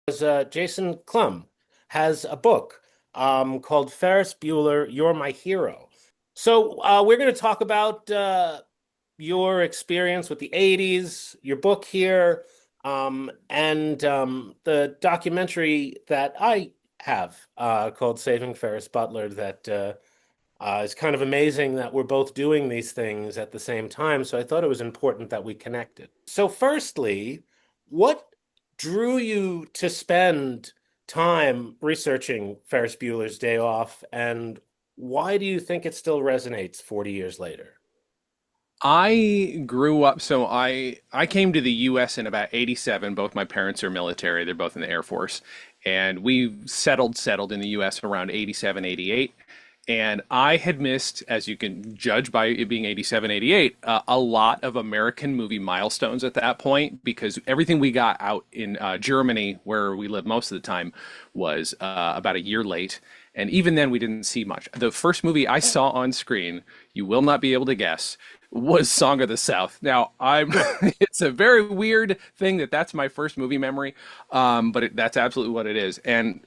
Jason Klamm has a book called Ferris Bueller, You're My Hero. So we're going to talk about your experience with the 80s, your book here, and the documentary that I have called Saving Ferris Butler that is kind of amazing that we're both doing these things at the same time. So I thought it was important that we connected. So, firstly, what drew you to spend time researching Ferris Bueller's Day Off, and why do you think it still resonates 40 years later? I grew up, so I came to the US in about 87. Both my parents are military. They're both in the Air Force. And we settled in the US around 87, 88. And I had missed, as you can judge by it being 87, 88, a lot of American movie milestones at that point because everything we got out in Germany, where we lived most of the time, was about a year late. And even then, we didn't see much. The first movie I saw on screen, you will not be able to guess, was Song of the South. Now, I'm it's a very weird thing that's my first movie memory, but that's absolutely what it is. And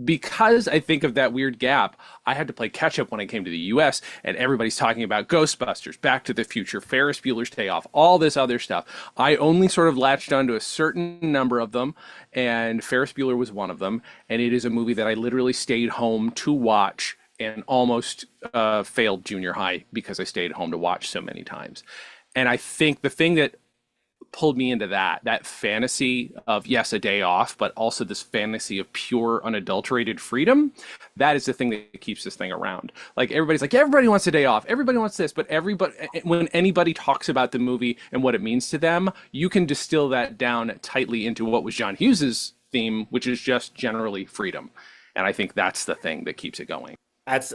because I think of that weird gap, I had to play catch up when I came to the US, and everybody's talking about Ghostbusters, Back to the Future, Ferris Bueller's Day Off, all this other stuff. I only sort of latched onto a certain number of them, and Ferris Bueller was one of them. And it is a movie that I literally stayed home to watch and almost failed junior high because I stayed home to watch so many times. And I think the thing that pulled me into that fantasy of, yes, a day off, but also this fantasy of pure unadulterated freedom, that is the thing that keeps this thing around. Like, everybody's like, everybody wants a day off, everybody wants this, but everybody, when anybody talks about the movie and what it means to them, you can distill that down tightly into what was John Hughes's theme, which is just generally freedom. And I think that's the thing that keeps it going. That's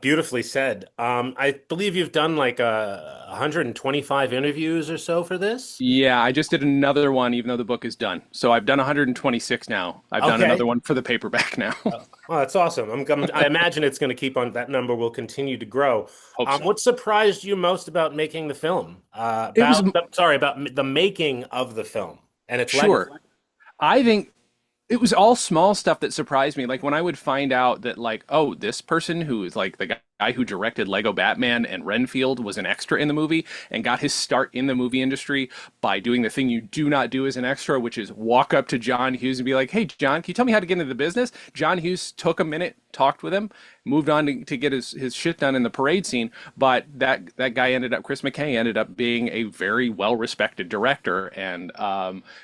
beautifully said. I believe you've done like 125 interviews or so for this. Yeah, I just did another one, even though the book is done. So I've done 126 now. I've done another Okay. one for the paperback now. Oh, that's awesome. I imagine it's going to keep on, that number will continue to grow. Hope so. What surprised you most about making the film? It was Sorry, about the making of the film and its legacy. sure. I think it was all small stuff that surprised me. Like when I would find out that, like, oh, this person who is like the guy who directed Lego Batman and Renfield was an extra in the movie and got his start in the movie industry by doing the thing you do not do as an extra, which is walk up to John Hughes and be like, "Hey, John, can you tell me how to get into the business?" John Hughes took a minute, talked with him, moved on to get his shit done in the parade scene. But that guy ended up, Chris McKay ended up being a very well respected director, and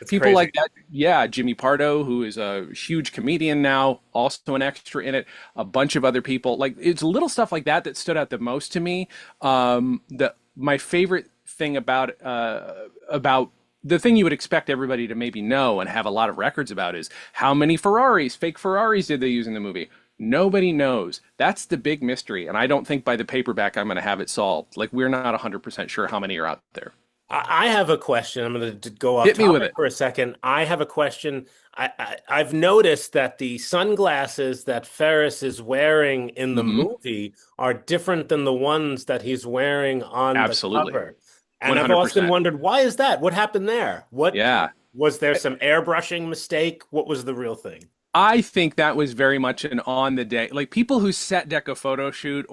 It's people crazy. like that. Yeah, Jimmy Pardo, who is a huge comedian now, also an extra in it. A bunch of other people. Like, it's little stuff like that that stood out the most to me. The my favorite thing about the thing you would expect everybody to maybe know and have a lot of records about is how many Ferraris, fake Ferraris, did they use in the movie? Nobody knows. That's the big mystery, and I don't think by the paperback I'm going to have it solved. Like, we're not 100% sure how many are out there. I have a question. I'm going to go off Hit me with topic it. for a second. I have a question. I've noticed that the sunglasses that Ferris is wearing in the Hmm. movie are different than the ones that he's wearing on the Absolutely. cover. And I've often 100%. wondered, why is that? What happened there? What Yeah. was there some airbrushing mistake? What was the real thing? I think that was very much an on the day. Like, people who set deck a photo shoot,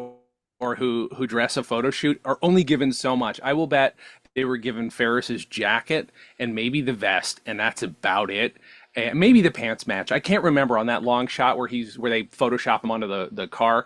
or who dress a photo shoot are only given so much. I will bet they were given Ferris's jacket and maybe the vest, and that's about it. And maybe the pants match. I can't remember on that long shot where they Photoshop him onto the car.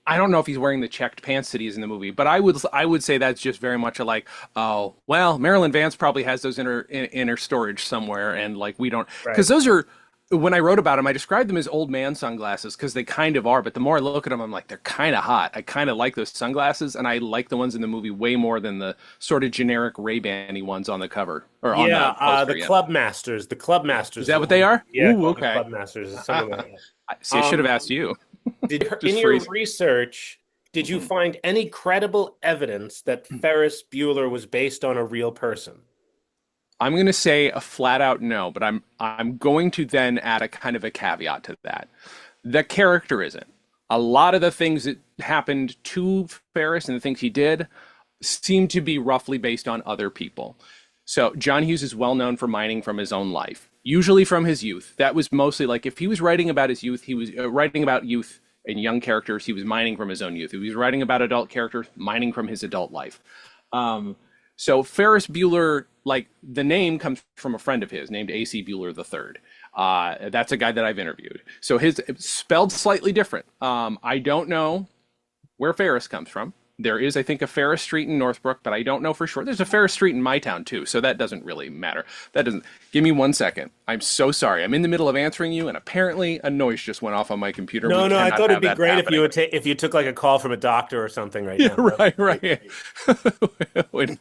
I don't know if he's wearing the checked pants that he's in the movie, but I would say that's just very much a, like, oh well, Marilyn Vance probably has those inner storage somewhere, and like, we don't, because Right. those are, when I wrote about them, I described them as old man sunglasses because they kind of are. But the more I look at them, I'm like, they're kind of hot. I kind of like those sunglasses, and I like the ones in the movie way more than the sort of generic Ray-Ban-y ones on the cover or on the Yeah, poster. the Yeah, Club Masters. The Club is Masters that are what the they ones. are? Yeah, Ooh, called the okay. Club Masters is something like See, I that. should have asked you. In Just your freeze. research, did you Mhm. find any credible evidence that Ferris Bueller was based on a real person? I'm going to say a flat out no, but I'm going to then add a kind of a caveat to that. The character isn't. A lot of the things that happened to Ferris and the things he did seem to be roughly based on other people. So John Hughes is well known for mining from his own life, usually from his youth. That was mostly like if he was writing about his youth, he was writing about youth and young characters. He was mining from his own youth. If he was writing about adult characters, mining from his adult life. So Ferris Bueller, like the name comes from a friend of his named A.C. Bueller III. That's a guy that I've interviewed. So his spelled slightly different. I don't know where Ferris comes from. There is, I think, a Ferris Street in Northbrook, but I don't know for sure. There's a Ferris Street in my town too, so that doesn't really matter. That doesn't. Give me 1 second. I'm so sorry. I'm in the middle of answering you, and apparently a noise just went off on my computer. We No, I cannot thought it'd have be that great if you happening. would take if you took like a call from a doctor or something right Yeah, now. That would right, be great. right. Wait.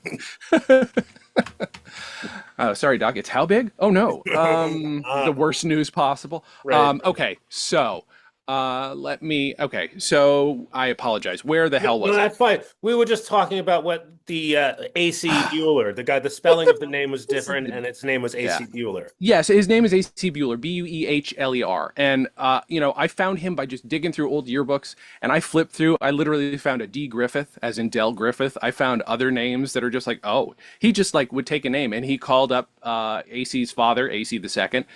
Sorry, Doc. It's how big? Oh no. The worst news possible. Right. Okay, so let me. Okay, so I apologize. Where the hell No, was I? that's fine. We were just talking about what the AC Bueller, the guy, the spelling of the name was different, and its name was Yeah. AC Bueller. Yes, his name is A.C. Bueller, Buehler. And, I found him by just digging through old yearbooks and I flipped through. I literally found a D. Griffith, as in Del Griffith. I found other names that are just like, oh, he just like would take a name and he called up A.C.'s father, A.C. the second,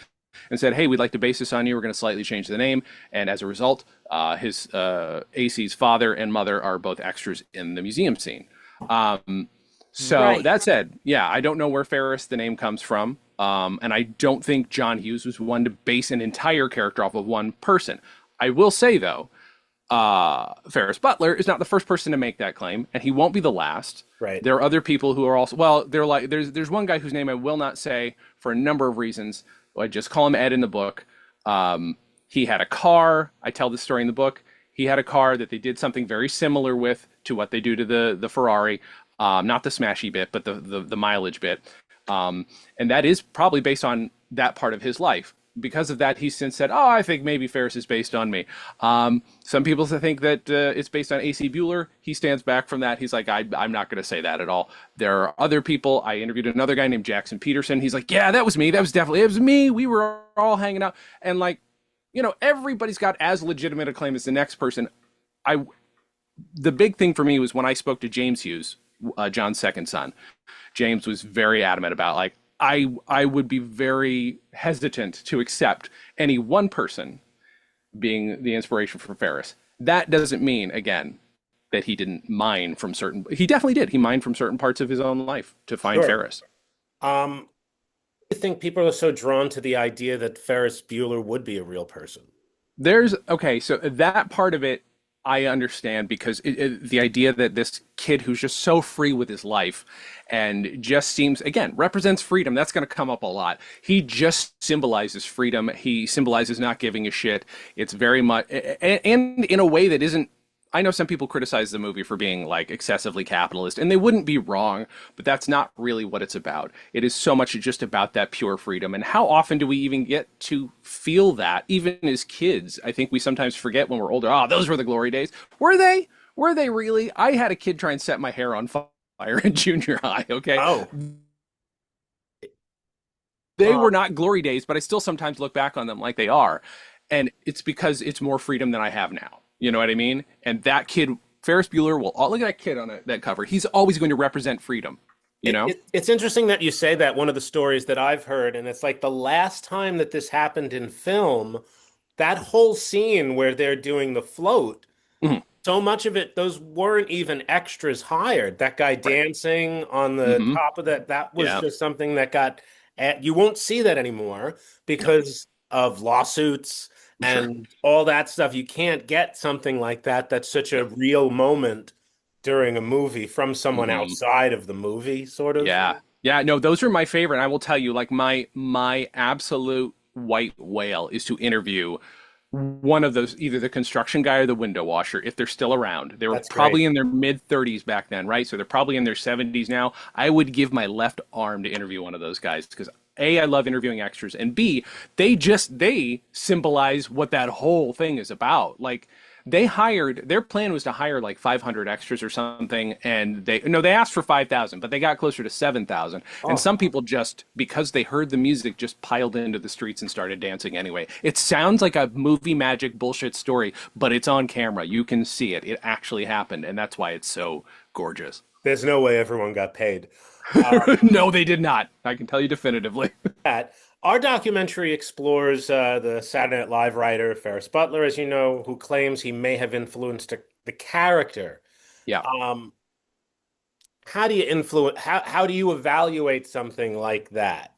and said, hey, we'd like to base this on you. We're going to slightly change the name. And as a result, his A.C.'s father and mother are both extras in the museum scene. So Right. that said, yeah, I don't know where Ferris the name comes from. And I don't think John Hughes was one to base an entire character off of one person. I will say though, Ferris Bueller is not the first person to make that claim, and he won't be the last. Right. There are other people who are also well. They're like there's one guy whose name I will not say for a number of reasons. I just call him Ed in the book. He had a car. I tell this story in the book. He had a car that they did something very similar with to what they do to the Ferrari, not the smashy bit, but the mileage bit. And that is probably based on that part of his life. Because of that, he's since said, "Oh, I think maybe Ferris is based on me." Some people think that it's based on A.C. Bueller. He stands back from that. He's like, I'm not going to say that at all. There are other people. I interviewed another guy named Jackson Peterson. He's like, "Yeah, that was me. That was definitely it was me. We were all hanging out." And like, everybody's got as legitimate a claim as the next person. I The big thing for me was when I spoke to James Hughes, John's second son. James was very adamant about like I would be very hesitant to accept any one person being the inspiration for Ferris. That doesn't mean again that he didn't mine from certain. He definitely did. He mined from certain parts of his own life to find Sure. Ferris. Um, I think people are so drawn to the idea that Ferris Bueller would be a real person. There's okay, so that part of it I understand because the idea that this kid who's just so free with his life and just seems again represents freedom. That's going to come up a lot. He just symbolizes freedom. He symbolizes not giving a shit. It's very much and in a way that isn't. I know some people criticize the movie for being like excessively capitalist, and they wouldn't be wrong, but that's not really what it's about. It is so much just about that pure freedom. And how often do we even get to feel that, even as kids? I think we sometimes forget when we're older, oh, those were the glory days. Were they? Were they really? I had a kid try and set my hair on fire in junior high, okay? Oh, They uh, were not glory days, but I still sometimes look back on them like they are. And it's because it's more freedom than I have now. You know what I mean? And that kid, Ferris Bueller, will look at that kid on that cover. He's always going to represent freedom. You know? it's interesting that you say that. One of the stories that I've heard, and it's like the last time that this happened in film, that whole scene where they're doing the float, Mhm. so much of it, those weren't even extras hired. That guy Right. dancing on the Hmm. top of that was Yeah. just something that got, you won't see that anymore No, because of lawsuits for sure. and all that stuff. You can't get something like that that's such a No. real moment during a movie from someone Hmm. outside of the movie, sort of. Yeah. Yeah. No, those are my favorite. I will tell you, like my absolute white whale is to interview one of those, either the construction guy or the window washer, if they're still around. They were That's great. probably in their mid 30s back then, right? So they're probably in their 70s now. I would give my left arm to interview one of those guys because A, I love interviewing extras, and B, they symbolize what that whole thing is about. Like their plan was to hire like 500 extras or something, and they asked for 5,000, but they got closer to 7,000. And Oh, some people just because they heard the music just piled into the streets and started dancing anyway. It sounds like a movie magic bullshit story, but it's on camera. You can see it. It actually happened, and that's why it's so gorgeous. there's no way everyone got paid. No, they did not. I can tell you definitively. That our documentary explores the Saturday Night Live writer Ferris Bueller, as you know, who claims he may have influenced the character. Yeah. Um, how do you influence? How do you evaluate something like that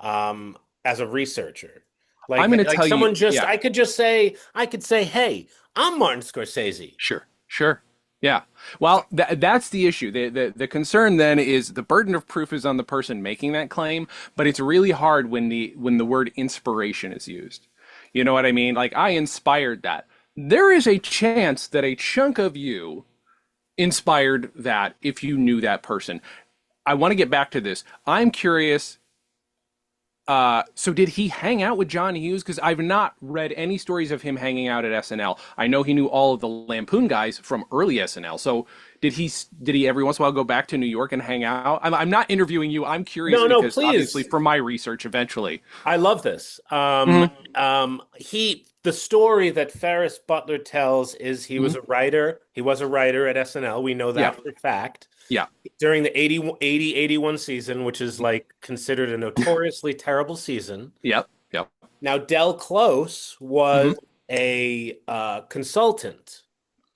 as a researcher? I'm going to Like tell you, someone just yeah. I could say, hey, I'm Martin Scorsese. Sure, sure. Yeah. Well, that's the issue. The concern then is the burden of proof is on the person making that claim, but it's really hard when the word inspiration is used. You know what I mean? Like I inspired that. There is a chance that a chunk of you inspired that if you knew that person. I want to get back to this. I'm curious. So did he hang out with John Hughes? Because I've not read any stories of him hanging out at SNL. I know he knew all of the Lampoon guys from early SNL. So did he every once in a while go back to New York and hang out? I'm not interviewing you. I'm curious No, no, because obviously please. for my research eventually. I love this. Hmm. The story that Ferris Bueller tells is he Hmm. was a writer. He was a writer at SNL. We know Yeah. that for a fact. Yeah. During the 81 season, which is like considered a notoriously terrible season. Yep. Yep. Now, Del Close Hmm. was a consultant.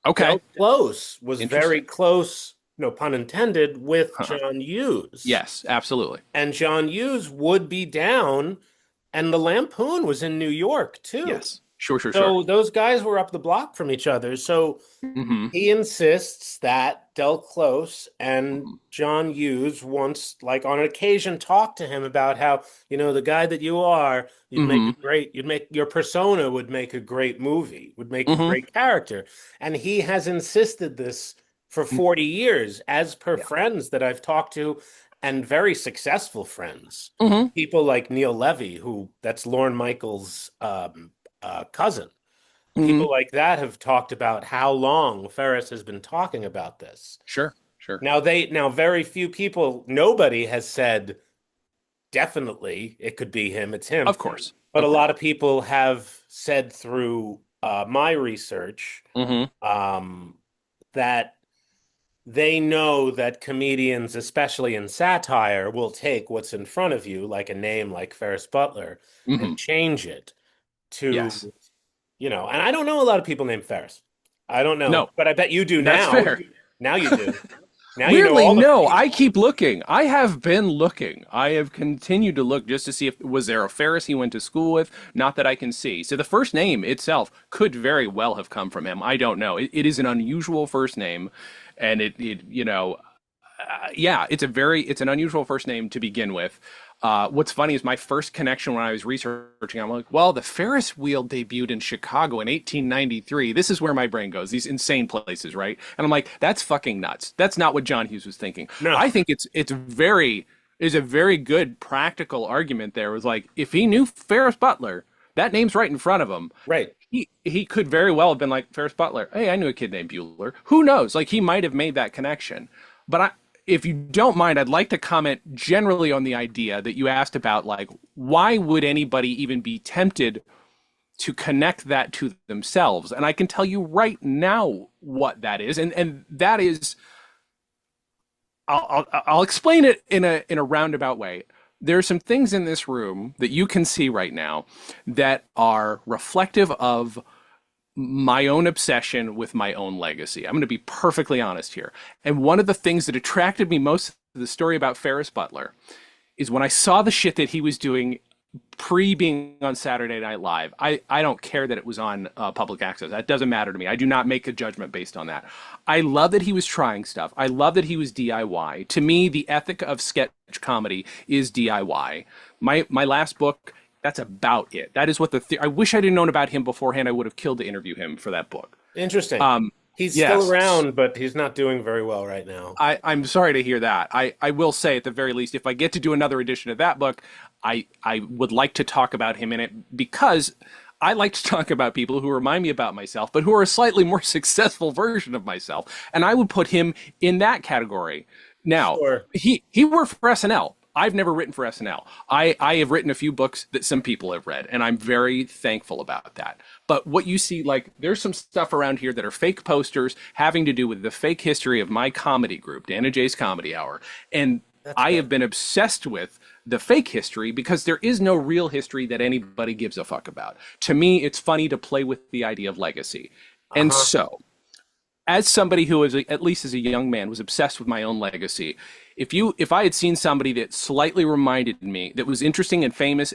Okay. Del Close was very Interesting. close, no pun intended, with Huh. John Hughes. Yes, absolutely. And John Hughes would be down, and the Lampoon was in New York too. Yes. Sure, sure, sure. So those guys were up the block from each other. So Hmm. he insists that Del Close and Hmm. John Hughes once, like on occasion, talked to him about how, the guy that you are, Hmm. you'd make your persona would make a great movie, would make a Hmm. great character. And he has insisted this for 40 years, as per Yeah. friends that I've talked to, and very successful friends. Hmm. People like Neil Levy, that's Lorne Michaels' cousin. Hmm. People like that have talked about how long Ferris has been talking about this. Sure, sure. Now very few people, nobody has said definitely it could be him, it's him. Of course. But a Of course. lot of people have said through my research Hmm. um, that they know that comedians, especially in satire, will take what's in front of you, like a name like Ferris Bueller, Hmm. and change it to, Yes. and I don't know a lot of people named Ferris. I don't know, No, but I bet you do that's now. fair. Now you do. Now you know Weirdly, all the no. I people. keep looking. I have been looking. I have continued to look just to see if was there a Ferris he went to school with. Not that I can see. So the first name itself could very well have come from him. I don't know. It is an unusual first name, and yeah, it's an unusual first name to begin with. What's funny is my first connection when I was researching, I'm like, well, the Ferris wheel debuted in Chicago in 1893. This is where my brain goes, these insane places, right? And I'm like, that's fucking nuts. That's not what John Hughes was thinking. No, I think is a very good practical argument there. It was like, if he knew Ferris Butler, that name's right in front of him. right. He could very well have been like Ferris Butler. Hey, I knew a kid named Bueller. Who knows? Like he might have made that connection. But if you don't mind, I'd like to comment generally on the idea that you asked about, like, why would anybody even be tempted to connect that to themselves? And I can tell you right now what that is, and that is, I'll explain it in a roundabout way. There are some things in this room that you can see right now that are reflective of my own obsession with my own legacy. I'm going to be perfectly honest here. And one of the things that attracted me most to the story about Ferris Bueller is when I saw the shit that he was doing pre being on Saturday Night Live. I don't care that it was on public access. That doesn't matter to me. I do not make a judgment based on that. I love that he was trying stuff. I love that he was DIY. To me, the ethic of sketch comedy is DIY. My last book, that's about it. That is what I wish I'd known about him beforehand. I would have killed to interview him for that book. Interesting. Um, He's still yes, around, but he's not doing very well right now. I'm sorry to hear that. I will say at the very least, if I get to do another edition of that book, I would like to talk about him in it because I like to talk about people who remind me about myself, but who are a slightly more successful version of myself. And I would put him in that category. Now, Sure. he worked for SNL. I've never written for SNL. I have written a few books that some people have read, and I'm very thankful about that. But what you see, like, there's some stuff around here that are fake posters having to do with the fake history of my comedy group, Dan and Jay's Comedy Hour. And That's I great. have been obsessed with the fake history because there is no real history that anybody gives a fuck about. To me, it's funny to play with the idea of legacy. And Uh-huh. so, as somebody who was at least as a young man was obsessed with my own legacy, if I had seen somebody that slightly reminded me that was interesting and famous,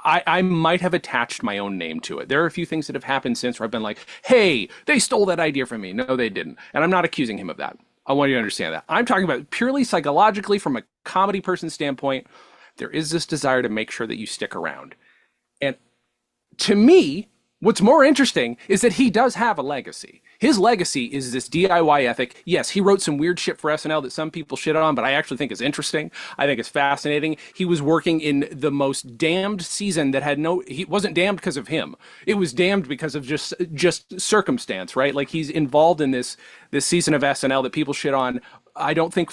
I might have attached my own name to it. There are a few things that have happened since where I've been like, hey, they stole that idea from me. No, they didn't. And I'm not accusing him of that. I want you to understand that. I'm talking about purely psychologically from a comedy person standpoint. There is this desire to make sure that you stick around. And to me, what's more interesting is that he does have a legacy. His legacy is this DIY ethic. Yes, he wrote some weird shit for SNL that some people shit on, but I actually think is interesting. I think it's fascinating. He was working in the most damned season that had no. He wasn't damned because of him. It was damned because of just circumstance, right? Like he's involved in this season of SNL that people shit on. I don't think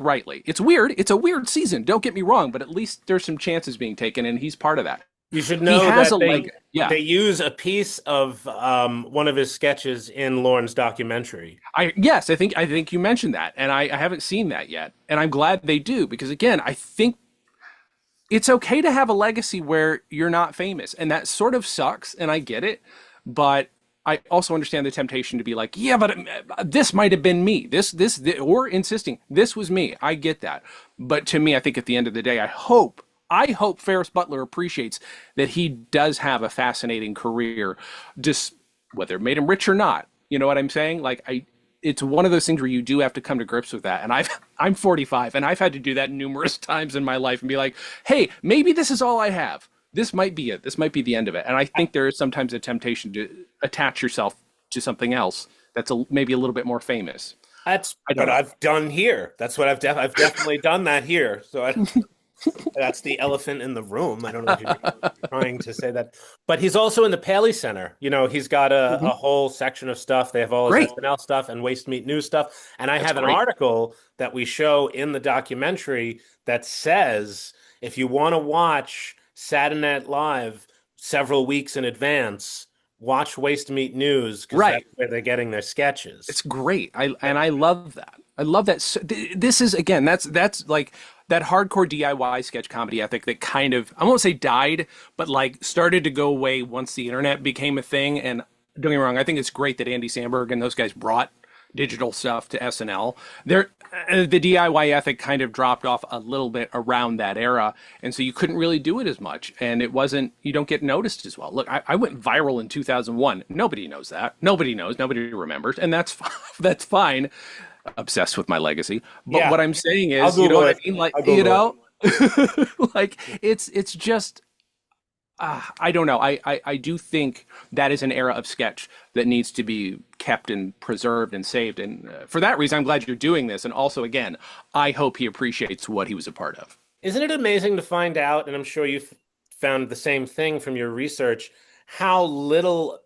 rightly. It's weird. It's a weird season. Don't get me wrong, but at least there's some chances being taken, and he's part of that. You should He know has a that leg. Yeah. they use a piece of one of his sketches in Lorne's documentary. I think you mentioned that, and I haven't seen that yet, and I'm glad they do because again, I think it's okay to have a legacy where you're not famous, and that sort of sucks, and I get it, but I also understand the temptation to be like, yeah, but this might have been me, or insisting this was me. I get that, but to me, I think at the end of the day, I hope Ferris Butler appreciates that he does have a fascinating career, just whether it made him rich or not. You know what I'm saying? It's one of those things where you do have to come to grips with that. And I'm 45, and I've had to do that numerous times in my life and be like, hey, maybe this is all I have. This might be it. This might be the end of it. And I think there is sometimes a temptation to attach yourself to something else that's maybe a little bit more famous. That's I don't what know. I've done here. That's what I've definitely done that here. That's the elephant in the room. I don't know if you're trying to say that, but he's also in the Paley Center. He's got a Mhm. whole section of stuff. They have all his Great. SNL stuff and Waste Meat News stuff. And I That's have an great. article that we show in the documentary that says if you want to watch Saturday Night Live several weeks in advance, watch Waste Meat News because that's Right. where they're getting their sketches. It's great. I love that. I love that. This is again. That's like that hardcore DIY sketch comedy ethic that kind of I won't say died, but like started to go away once the internet became a thing. And don't get me wrong, I think it's great that Andy Samberg and those guys brought digital stuff to SNL. The DIY ethic kind of dropped off a little bit around that era, and so you couldn't really do it as much, and it wasn't. You don't get noticed as well. Look, I went viral in 2001. Nobody knows that. Nobody knows. Nobody remembers, and that's that's fine. Obsessed with my legacy, but Yeah, what I'm saying I'll is, you know Google what I it. mean? Like, I'll Google it. like it's just I don't know. I do think that is an era of sketch that needs to be kept and preserved and saved. And for that reason, I'm glad you're doing this. And also, again, I hope he appreciates what he was a part of. Isn't it amazing to find out, and I'm sure you've found the same thing from your research, how little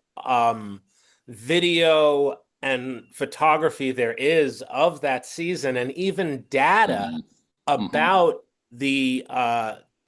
video and photography there is of that season, and even data Hmm. Hmm. about the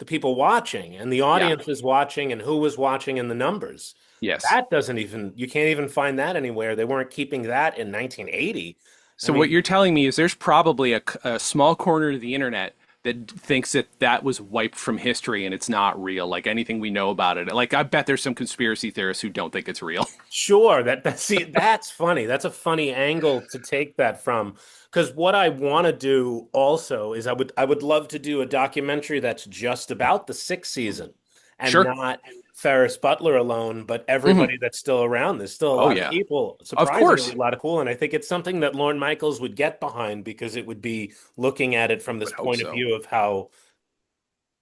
people watching and the Yeah. audience was watching and who was watching and the numbers. Yes. That doesn't even you can't even find that anywhere. They weren't keeping that in 1980. I So what mean, you're telling me is there's probably a small corner of the internet that thinks that that was wiped from history and it's not real, like anything we know about it. Like I bet there's some conspiracy theorists who don't think it's real. sure, see that's funny. That's a funny angle to take that from. Because what I want to do also is I would love to do a documentary that's just about the sixth season and Sure. not Ferris Butler alone, but Hmm. everybody that's still around. There's still a Oh lot of yeah. people, Of surprisingly, course. a lot of cool. And I think it's something that Lorne Michaels would get behind because it would be looking at it from I this would hope point of so. view of how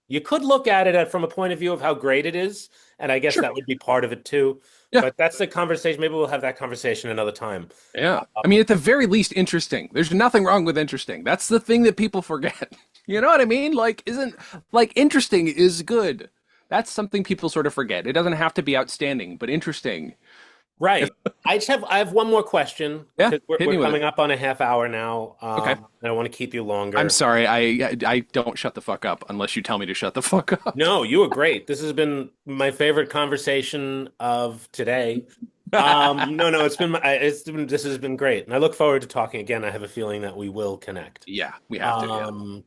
you could look at it from a point of view of how great it is, and I guess Sure. that would be part of it too. Yeah. But that's the conversation. Maybe we'll have that conversation another time. Yeah. I mean, Um, at the very least, interesting. There's nothing wrong with interesting. That's the thing that people forget. You know what I mean? Like, isn't like interesting is good. That's something people sort of forget. It doesn't have to be outstanding, but interesting. If, right. I have one more question yeah, because we're hit we're me with it. coming up on a half hour now. Okay. I don't want to keep you I'm longer. sorry. I don't shut the fuck up unless you tell me to shut the fuck up. No, you were great. This has been my favorite conversation of today. No, this has been great, and I look forward to talking again. I have a feeling that we will connect. Yeah, we have to. Yeah. Um,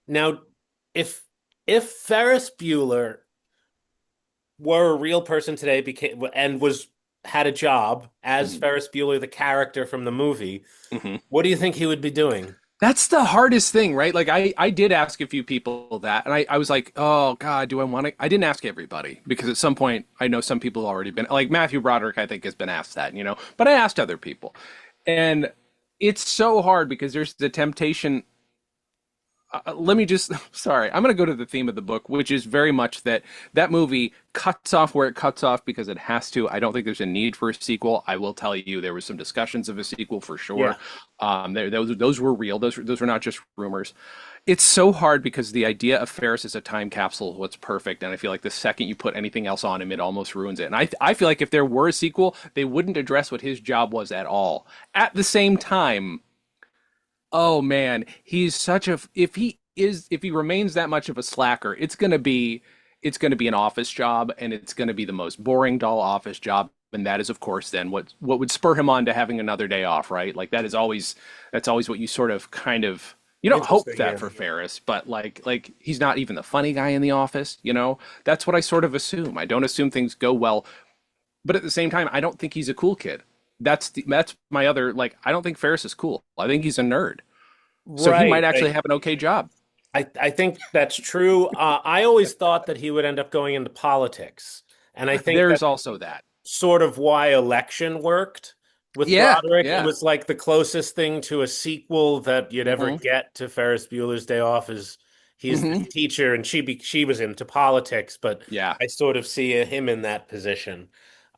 Now, if if Ferris Bueller were a real person today, became and was had a job as Mhm. Ferris Bueller, the character from the movie, Mhm. what do you think he would be doing? That's the hardest thing, right? Like I did ask a few people that, and I was like, oh God, do I want to? I didn't ask everybody because at some point I know some people have already been like Matthew Broderick, I think, has been asked that, but I asked other people, and it's so hard because there's the temptation. Let me just sorry, I'm going to go to the theme of the book, which is very much that movie cuts off where it cuts off because it has to. I don't think there's a need for a sequel. I will tell you there was some discussions of a sequel for sure. Yeah, Those were real. Those were not just rumors. It's so hard because the idea of Ferris as a time capsule is what's perfect, and I feel like the second you put anything else on him, it almost ruins it. And I feel like if there were a sequel, they wouldn't address what his job was at all. At the same time, oh man, he's such a if he remains that much of a slacker, it's gonna be an office job, and it's gonna be the most boring, dull office job. And that is, of course, then what would spur him on to having another day off, right? Like that's always what you sort of kind of you don't hope interesting. that Yeah, for Ferris, but like he's not even the funny guy in the office, you know? That's what I sort of assume. I don't assume things go well, but at the same time, I don't think he's a cool kid. That's my other like I don't think Ferris is cool. I think he's a nerd. So he might right, actually right. have an okay job. I think that's true. I always thought that he would end up going into politics, and I think There's that also that. sort of why Election worked with Yeah, Broderick. It yeah. was like the closest thing to a sequel that you'd ever hmm get to Ferris Bueller's Day Off is he's this hmm teacher and she was into politics, but Yeah. I sort of see him in that position.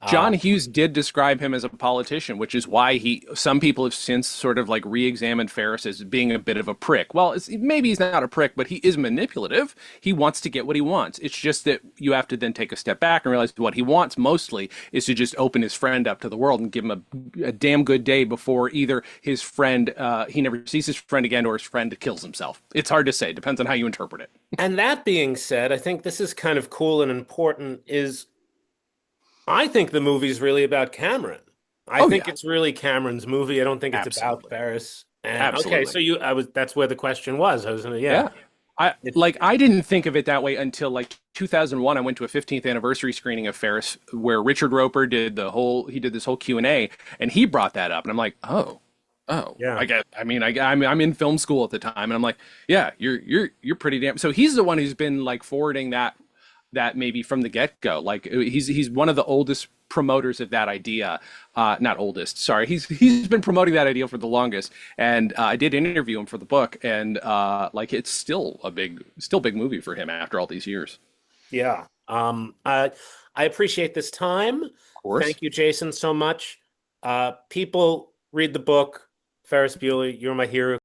Uh, John Hughes did describe him as a politician, which is why some people have since sort of like re-examined Ferris as being a bit of a prick. Well, maybe he's not a prick, but he is manipulative. He wants to get what he wants. It's just that you have to then take a step back and realize what he wants mostly is to just open his friend up to the world and give him a damn good day before either his friend, he never sees his friend again, or his friend kills himself. It's hard to say. Depends on how you interpret it. and that being said, I think this is kind of cool and important is I think the movie's really about Cameron. I Oh think yeah, it's really Cameron's movie. I don't think it's about absolutely. Ferris. And okay, Absolutely. so that's where the question was. I was gonna, yeah. Yeah. I didn't think of it that way until like 2001. I went to a 15th anniversary screening of Ferris where Richard Roper did this whole Q&A, and he brought that up, and I'm like, "Oh, Yeah. I guess I mean I'm in film school at the time, and I'm like, yeah, you're pretty damn." So he's the one who's been like forwarding that maybe from the get-go. Like he's one of the oldest promoters of that idea. Not oldest, sorry. He's been promoting that idea for the longest. And I did interview him for the book, and like it's still big movie for him after all these years. Yeah. I appreciate this time. Of course. Thank you, Jason, so much. People read the book, Ferris Bueller, You're My Hero.